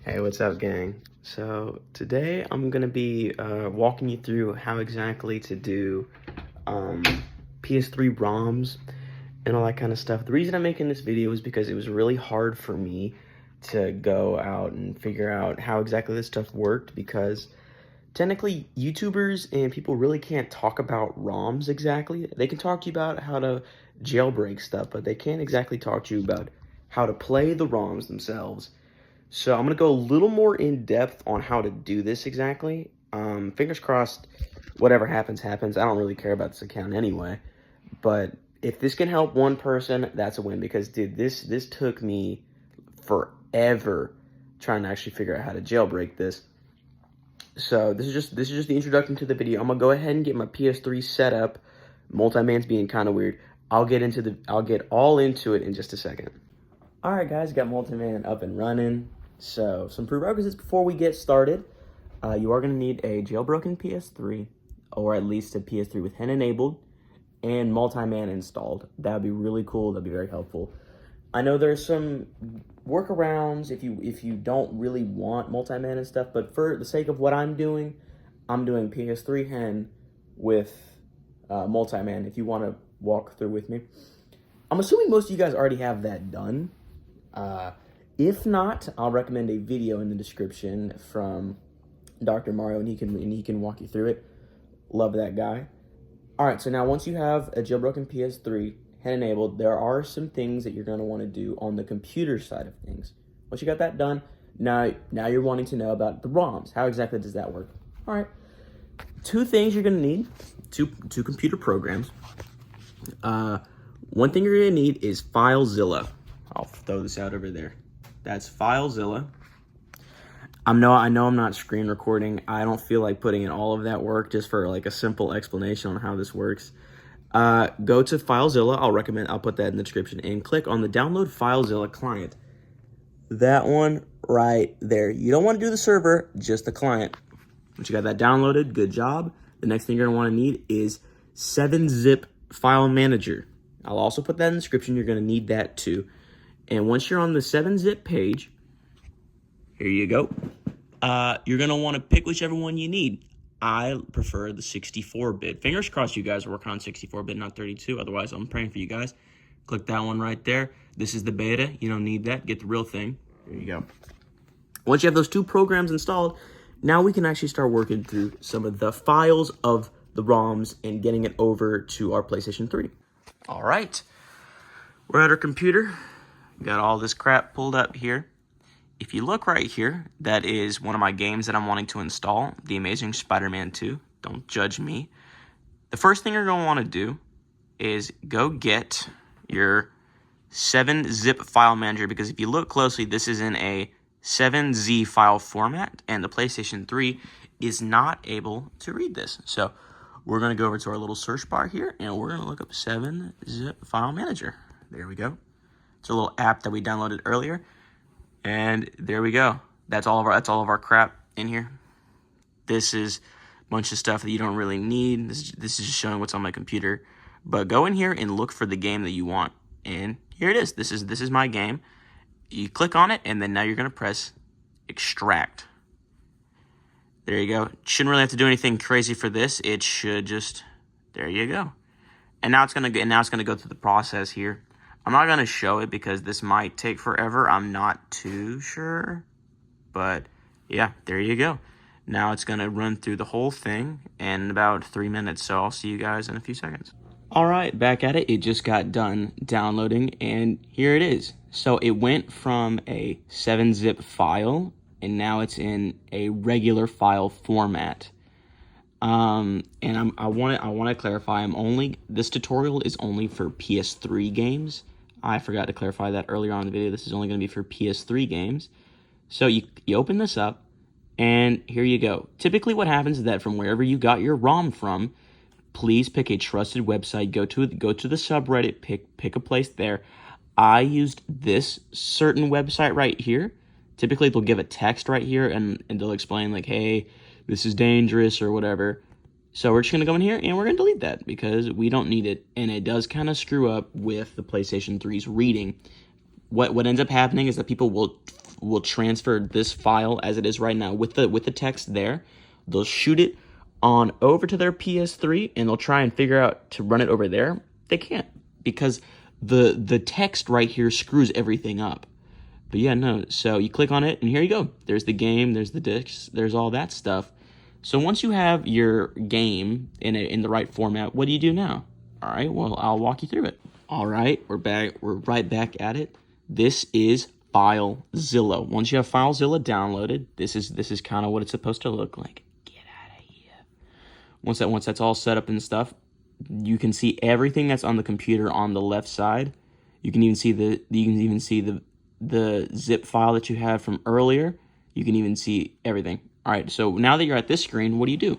Hey, what's up, gang? So today I'm gonna be walking you through how exactly to do um, PS3 ROMs and all that kind of stuff. The reason I'm making this video is because it was really hard for me to go out and figure out how exactly this stuff worked, because technically YouTubers and people really can't talk about ROMs exactly. They can talk to you about how to jailbreak stuff, but they can't exactly talk to you about how to play the ROMs themselves. So I'm going to go a little more in depth on how to do this exactly. Fingers crossed, whatever happens, happens. I don't really care about this account anyway. But if this can help one person, that's a win. Because, dude, this took me forever trying to actually figure out how to jailbreak this. So this is just the introduction to the video. I'm going to go ahead and get my PS3 set up. Multi-man's being kind of weird. I'll get all into it in just a second. Alright guys, got multi-man up and running. So, some prerequisites before we get started. You are going to need a jailbroken PS3, or at least a PS3 with HEN enabled, and multi-man installed. That would be really cool. That would be very helpful. I know there's some workarounds if you don't really want multi-man and stuff, but for the sake of what I'm doing PS3 HEN with multi-man if you want to walk through with me. I'm assuming most of you guys already have that done. If not, I'll recommend a video in the description from Dr. Mario, and he can walk you through it. Love that guy. All right, so now once you have a jailbroken PS3 HEN enabled, there are some things that you're going to want to do on the computer side of things. Once you got that done, now you're wanting to know about the ROMs. How exactly does that work? All right, two things you're going to need, two computer programs. One thing you're going to need is FileZilla. I'll throw this out over there. That's FileZilla. I know I'm not screen recording. I don't feel like putting in all of that work just for like a simple explanation on how this works. Go to FileZilla. I'll put that in the description, and click on the download FileZilla client. That one right there. You don't want to do the server, just the client. Once you got that downloaded, good job. The next thing you're going to want to need is 7-zip file manager. I'll also put that in the description. You're going to need that too. And once you're on the 7-zip page, here you go. You're going to want to pick whichever one you need. I prefer the 64-bit. Fingers crossed you guys are working on 64-bit, not 32. Otherwise, I'm praying for you guys. Click that one right there. This is the beta. You don't need that. Get the real thing. There you go. Once you have those two programs installed, now we can actually start working through some of the files of the ROMs and getting it over to our PlayStation 3. All right. We're at our computer. Got all this crap pulled up here. If you look right here, that is one of my games that I'm wanting to install, The Amazing Spider-Man 2. Don't judge me. The first thing you're going to want to do is go get your 7-zip file manager, because if you look closely, this is in a 7Z file format, and the PlayStation 3 is not able to read this. So we're going to go over to our little search bar here, and we're going to look up 7-zip file manager. There we go. It's a little app that we downloaded earlier, and there we go. That's all of our crap in here. This is a bunch of stuff that you don't really need. This is just showing what's on my computer. But go in here and look for the game that you want, and here it is. This is my game. You click on it, and then now you're gonna press extract. There you go. Shouldn't really have to do anything crazy for this. It should just, there you go. And now it's gonna go through the process here. I'm not going to show it because this might take forever. I'm not too sure. But, yeah, there you go. Now it's going to run through the whole thing in about 3 minutes. So I'll see you guys in a few seconds. All right, back at it. It just got done downloading, and here it is. So it went from a 7-zip file, and now it's in a regular file format. And I want to clarify. This tutorial is only for PS3 games. I forgot to clarify that earlier on in the video. This is only going to be for PS3 games. So you open this up, and here you go. Typically what happens is that from wherever you got your ROM from, please pick a trusted website. Go to the subreddit, pick a place there. I used this certain website right here. Typically they'll give a text right here, and they'll explain like, hey, this is dangerous or whatever. So we're just going to go in here and we're going to delete that because we don't need it. And it does kind of screw up with the PlayStation 3's reading. What ends up happening is that people will will transfer this file as it is right now with the text there. They'll shoot it on over to their PS3 and they'll try and figure out to run it over there. They can't because the text right here screws everything up. But yeah, no, so you click on it and here you go. There's the game, there's the discs, there's all that stuff. So once you have your game in the right format, what do you do now? All right, well, I'll walk you through it. All right, we're right back at it. This is FileZilla. Once you have FileZilla downloaded, this is kind of what it's supposed to look like. Get out of here. Once that's all set up and stuff, you can see everything that's on the computer on the left side. You can even see the zip file that you had from earlier. You can even see everything. All right, so now that you're at this screen, what do? You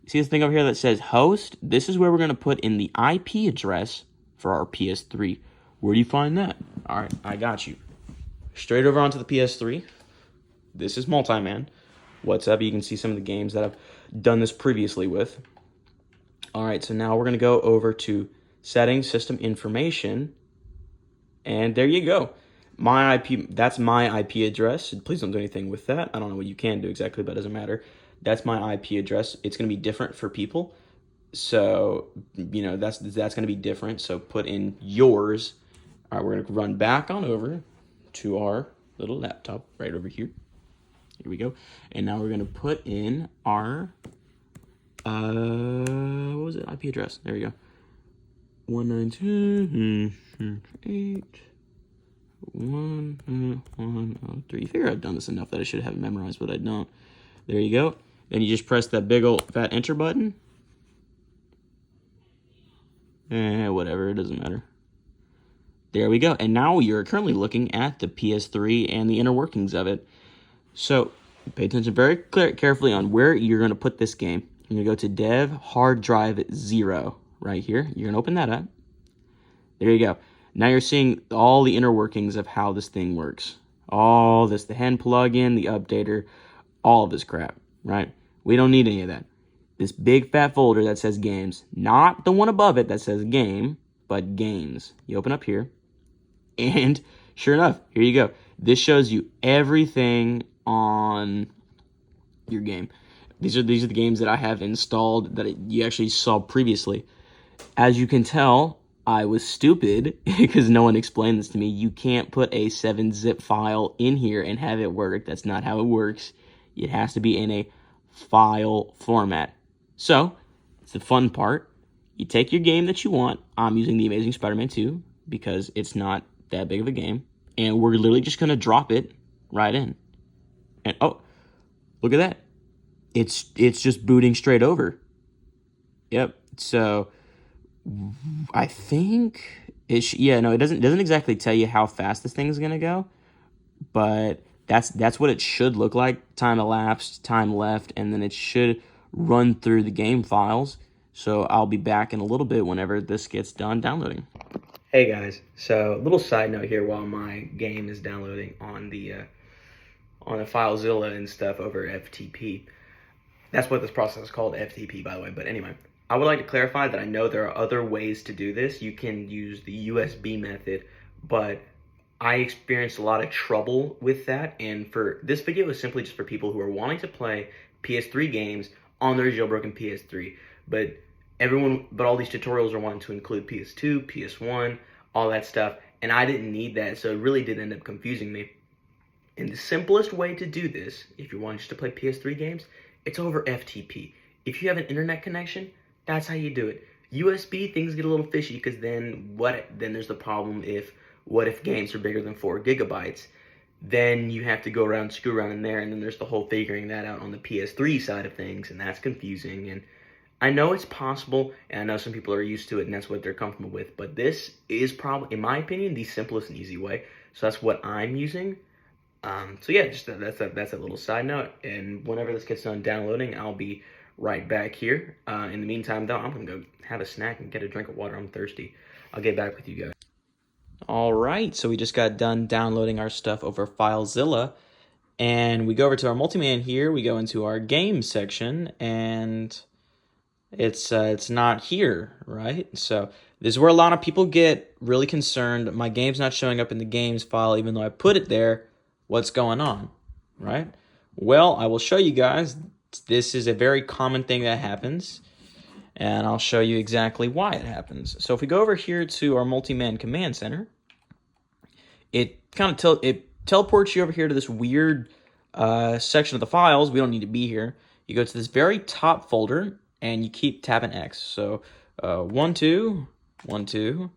see this thing over here that says host? This is where we're going to put in the IP address for our PS3. Where do you find that? All right, I got you. Straight over onto the PS3. This is Multiman. What's up? You can see some of the games that I've done this previously with. All right, so now we're going to go over to Settings, System Information. And there you go. My IP, that's my IP address. Please don't do anything with that. I don't know what you can do exactly, but it doesn't matter. That's my IP address. It's going to be different for people. So, you know, that's going to be different. So put in yours. All right, we're going to run back on over to our little laptop right over here. Here we go. And now we're going to put in our, what was it? IP address. There we go. 192.168. 103. You figure I've done this enough that I should have it memorized, but I don't. There you go. Then you just press that big old fat enter button. Whatever, it doesn't matter. There we go. And now you're currently looking at the PS3 and the inner workings of it. So pay attention very carefully on where you're going to put this game. You're going to go to Dev Hard Drive 0 right here. You're going to open that up. There you go. Now you're seeing all the inner workings of how this thing works. All this, the hen plugin, the updater, all of this crap, right? We don't need any of that. This big fat folder that says games, not the one above it that says game, but games. You open up here, and sure enough, here you go. This shows you everything on your game. These are the games that I have installed that you actually saw previously. As you can tell, I was stupid because no one explained this to me. You can't put a 7-zip file in here and have it work. That's not how it works. It has to be in a file format. So, it's the fun part. You take your game that you want. I'm using The Amazing Spider-Man 2 because it's not that big of a game. And we're literally just going to drop it right in. And, oh, look at that. It's just booting straight over. Yep, so I think it doesn't exactly tell you how fast this thing is gonna go, but that's what it should look like. Time elapsed, time left, and then it should run through the game files. So I'll be back in a little bit whenever this gets done downloading. Hey guys, so a little side note here while my game is downloading on the FileZilla and stuff over FTP. That's what this process is called, FTP, by the way. But anyway, I would like to clarify that I know there are other ways to do this. You can use the USB method, but I experienced a lot of trouble with that. And for this video is simply just for people who are wanting to play PS3 games on their jailbroken PS3. But all these tutorials are wanting to include PS2, PS1, all that stuff. And I didn't need that, so it really did end up confusing me. And the simplest way to do this, if you want just to play PS3 games, it's over FTP. If you have an internet connection, that's how you do it. USB, things get a little fishy because then there's the problem what if games are bigger than 4 gigabytes? Then you have to go around, screw around in there, and then there's the whole figuring that out on the PS3 side of things, and that's confusing. And I know it's possible, and I know some people are used to it, and that's what they're comfortable with, but this is probably, in my opinion, the simplest and easy way. So that's what I'm using. So yeah, just that's a little side note, and whenever this gets done downloading, I'll be right back here. In the meantime, though, I'm gonna go have a snack and get a drink of water. I'm thirsty. I'll get back with you guys. All right, so we just got done downloading our stuff over FileZilla, and we go over to our Multiman here. We go into our game section, and it's not here, right? So this is where a lot of people get really concerned. My game's not showing up in the games file, even though I put it there. what's going on, right? Well, I will show you guys. This is a very common thing that happens, and I'll show you exactly why it happens. So if we go over here to our multi-man command center, it teleports you over here to this weird section of the files. We don't need to be here. You go to this very top folder, and you keep tapping X. So 1, 2, 1, 2,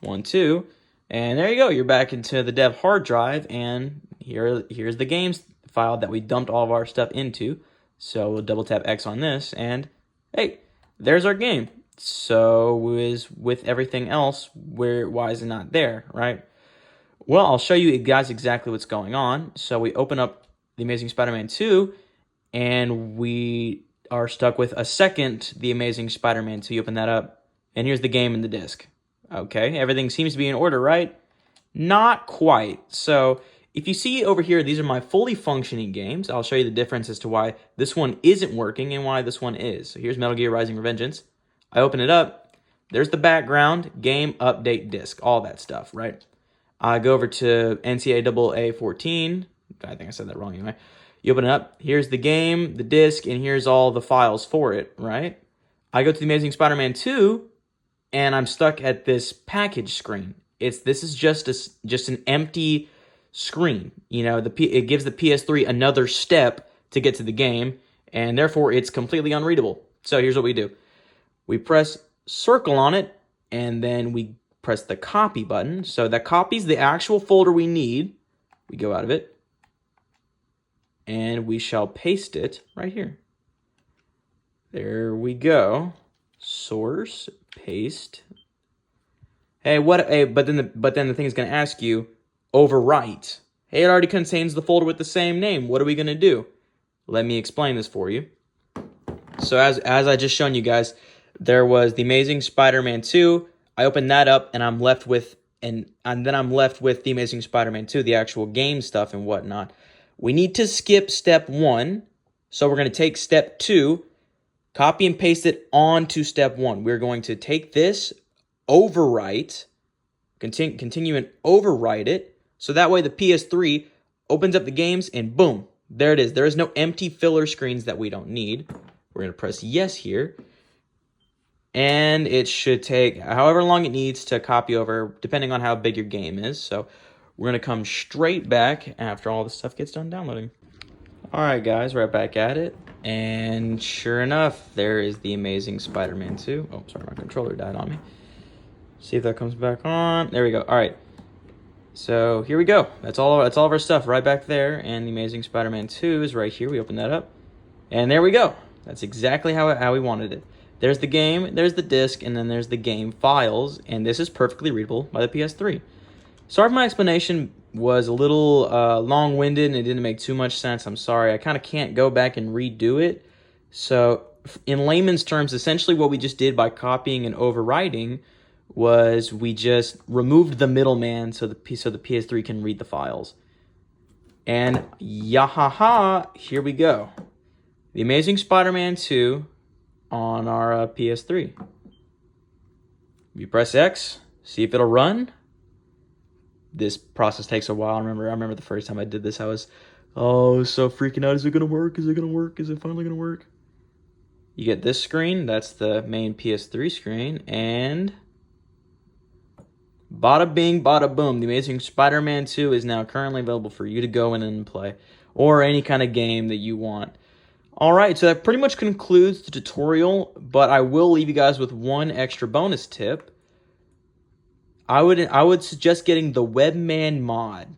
1, 2, and there you go. You're back into the dev hard drive, and here's the games file that we dumped all of our stuff into. So we'll double tap X on this, and hey, there's our game. So with everything else, why is it not there, right? Well, I'll show you guys exactly what's going on. So we open up The Amazing Spider-Man 2, and we are stuck with a second The Amazing Spider-Man 2. You open that up, and here's the game and the disc. Okay, everything seems to be in order, right? Not quite. So if you see over here, these are my fully functioning games. I'll show you the difference as to why this one isn't working and why this one is. So here's Metal Gear Rising: Revengeance. I open it up. There's the background, game, update, disc, all that stuff, right? I go over to NCAA 14. I think I said that wrong anyway. You open it up. Here's the game, the disc, and here's all the files for it, right? I go to The Amazing Spider-Man 2, and I'm stuck at this package screen. This is just an empty screen. You know, it gives the PS3 another step to get to the game, and therefore it's completely unreadable. So here's what we do. We press circle on it, and then we press the copy button. So that copies the actual folder we need. We go out of it, and we shall paste it right here. There we go. Source, paste. Hey, but then the thing is going to ask you, overwrite. Hey, it already contains the folder with the same name. What are we going to do? Let me explain this for you. So as I just shown you guys, there was The Amazing Spider-Man 2. I opened that up, and I'm left with The Amazing Spider-Man 2, the actual game stuff and whatnot. We need to skip step 1, so we're going to take step 2, copy and paste it onto step 1. We're going to take this, overwrite, continue and overwrite it, so that way the PS3 opens up the games, and boom, there it is. There is no empty filler screens that we don't need. We're going to press yes here. And it should take however long it needs to copy over, depending on how big your game is. So we're going to come straight back after all the stuff gets done downloading. All right, guys, right back at it. And sure enough, there is The Amazing Spider-Man 2. Oh, sorry, my controller died on me. See if that comes back on. There we go. All right. So here we go. That's all of our stuff right back there. And The Amazing Spider-Man 2 is right here. We open that up. And there we go. That's exactly how we wanted it. There's the game, there's the disc, and then there's the game files, and this is perfectly readable by the PS3. Sorry if my explanation was a little long-winded and it didn't make too much sense. I'm sorry. I kind of can't go back and redo it. So in layman's terms, essentially what we just did by copying and overwriting was we just removed the middleman so the PS3 can read the files. And yahaha, here we go. The Amazing Spider-Man 2 on our PS3. You press X, see if it'll run. This process takes a while. I remember the first time I did this, I was so freaking out. Is it gonna work? Is it gonna work? Is it finally gonna work? You get this screen, that's the main PS3 screen, and bada bing, bada boom. The Amazing Spider-Man 2 is now currently available for you to go in and play, or any kind of game that you want. All right, so that pretty much concludes the tutorial, but I will leave you guys with one extra bonus tip. I would suggest getting the Webman mod.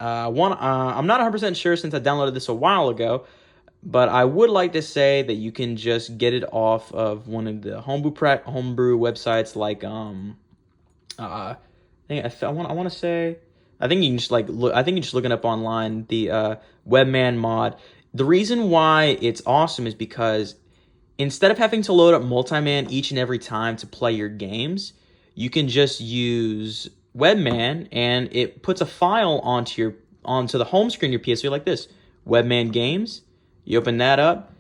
I'm not 100% sure since I downloaded this a while ago, but I would like to say that you can just get it off of one of the homebrew websites like I think you can just look it up online, the Webman mod. The reason why it's awesome is because instead of having to load up Multiman each and every time to play your games, you can just use Webman and it puts a file onto the home screen of your PS3 like this. Webman Games. You open that up,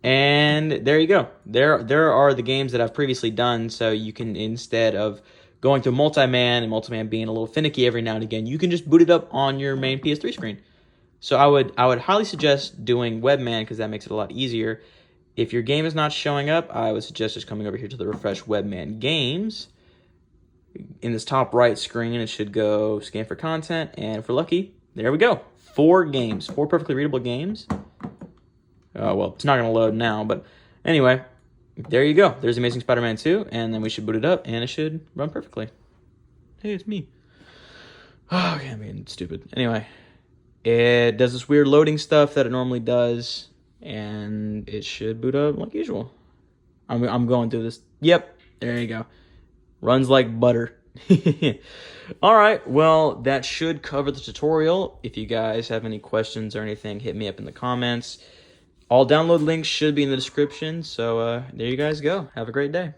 and there you go. There are the games that I've previously done, so you can, instead of going through multi-man and multi-man being a little finicky every now and again, you can just boot it up on your main PS3 screen. So I would highly suggest doing webman because that makes it a lot easier. If your game is not showing up, I would suggest just coming over here to the refresh webman games. In this top right screen, it should go scan for content, and if we're lucky, there we go. 4 games, 4 perfectly readable games. Well, it's not going to load now, but anyway, there you go. There's Amazing Spider-Man 2, and then we should boot it up, and it should run perfectly. Hey, it's me. Oh, okay, I'm being stupid. Anyway, it does this weird loading stuff that it normally does, and it should boot up like usual. I'm going through this. Yep, there you go. Runs like butter. All right, well, that should cover the tutorial. If you guys have any questions or anything, hit me up in the comments. All download links should be in the description, so there you guys go. Have a great day.